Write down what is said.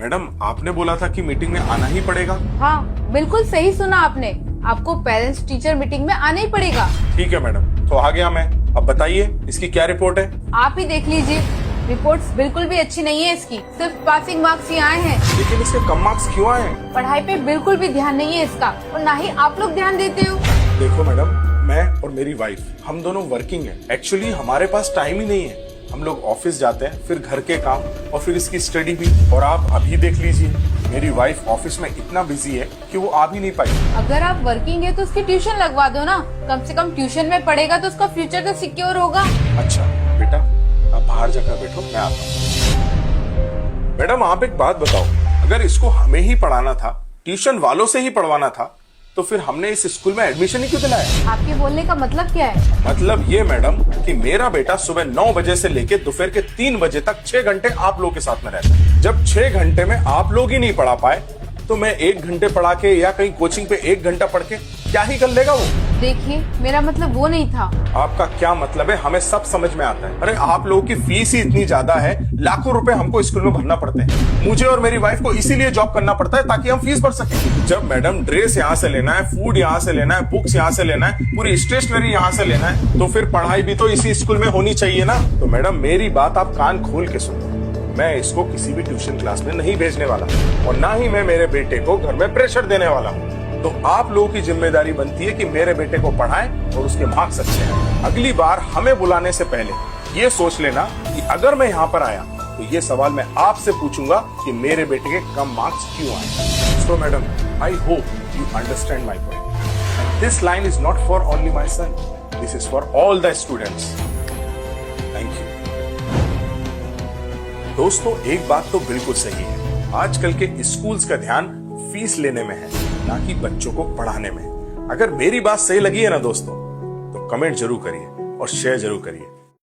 Madam आपने बोला था कि मीटिंग में आना ही पड़ेगा। हाँ बिल्कुल सही सुना आपने, आपको पेरेंट्स टीचर मीटिंग में आना ही पड़ेगा। ठीक है मैडम, तो आ गया मैं। अब बताइए इसकी क्या रिपोर्ट है? आप ही देख लीजिए, रिपोर्ट्स बिल्कुल भी अच्छी नहीं है इसकी, सिर्फ पासिंग मार्क्स ही आए हैं। लेकिन इसके कम मार्क्स क्यों आए हैं? पढ़ाई पे बिल्कुल भी ध्यान नहीं है इसका, और ना ही आप लोग ध्यान देते हो। देखो मैडम, मैं और मेरी वाइफ हम दोनों वर्किंग हैं। एक्चुअली हमारे पास टाइम ही नहीं है। हम लोग ऑफिस जाते हैं, फिर घर के काम और फिर इसकी स्टडी भी। और आप अभी देख लीजिए, मेरी वाइफ ऑफिस में इतना बिजी है कि वो आ भी नहीं पाई। अगर आप वर्किंग है तो उसकी ट्यूशन लगवा दो ना, कम से कम ट्यूशन में पढ़ेगा तो उसका फ्यूचर तो सिक्योर होगा। अच्छा बेटा, आप बाहर जाकर बैठो, मैं आता हूँ। मैडम आप एक बात बताओ, अगर इसको हमें ही पढ़ाना था, ट्यूशन वालों से ही पढ़वाना था, तो फिर हमने इस स्कूल में एडमिशन ही क्यों दिलाया? आपके बोलने का मतलब क्या है? मतलब ये मैडम कि मेरा बेटा सुबह 9 बजे से लेके दोपहर के 3 बजे तक 6 घंटे आप लोगों के साथ में रहता है। जब 6 घंटे में आप लोग ही नहीं पढ़ा पाए, तो मैं 1 घंटे पढ़ा के या कहीं कोचिंग पे 1 घंटा पढ़ के क्या ही कर लेगा वो? देखिए मेरा मतलब वो नहीं था। आपका क्या मतलब है हमें सब समझ में आता है। अरे आप लोगों की फीस ही इतनी ज्यादा है, लाखों रुपए हमको स्कूल में भरना पड़ते हैं। मुझे और मेरी वाइफ को इसीलिए जॉब करना पड़ता है ताकि हम फीस भर सकें। जब मैडम ड्रेस यहाँ से लेना है, फूड यहाँ से लेना है, बुक्स यहाँ से लेना है, पूरी स्टेशनरी यहाँ से लेना है, तो फिर पढ़ाई भी तो इसी स्कूल में होनी चाहिए ना। तो मैडम मेरी बात आप कान खोल के सुनो, मैं इसको किसी भी ट्यूशन क्लास में नहीं भेजने वाला और ना ही मैं मेरे बेटे को घर में प्रेशर देने वाला हूँ। तो आप लोगों की जिम्मेदारी बनती है कि मेरे बेटे को पढ़ाएं और उसके मार्क्स अच्छे हैं। अगली बार हमें बुलाने से पहले ये सोच लेना कि अगर मैं यहाँ पर आया तो ये सवाल मैं आपसे पूछूंगा कि मेरे बेटे के कम मार्क्स क्यों आए। So madam, I hope you understand my point. This line is not for only my son, this is for all the students. Thank you. दोस्तों एक बात तो बिल्कुल सही है, आजकल के स्कूल्स का ध्यान फीस लेने में है, ना कि बच्चों को पढ़ाने में। अगर मेरी बात सही लगी है ना दोस्तों, तो कमेंट जरूर करिए और शेयर जरूर करिए।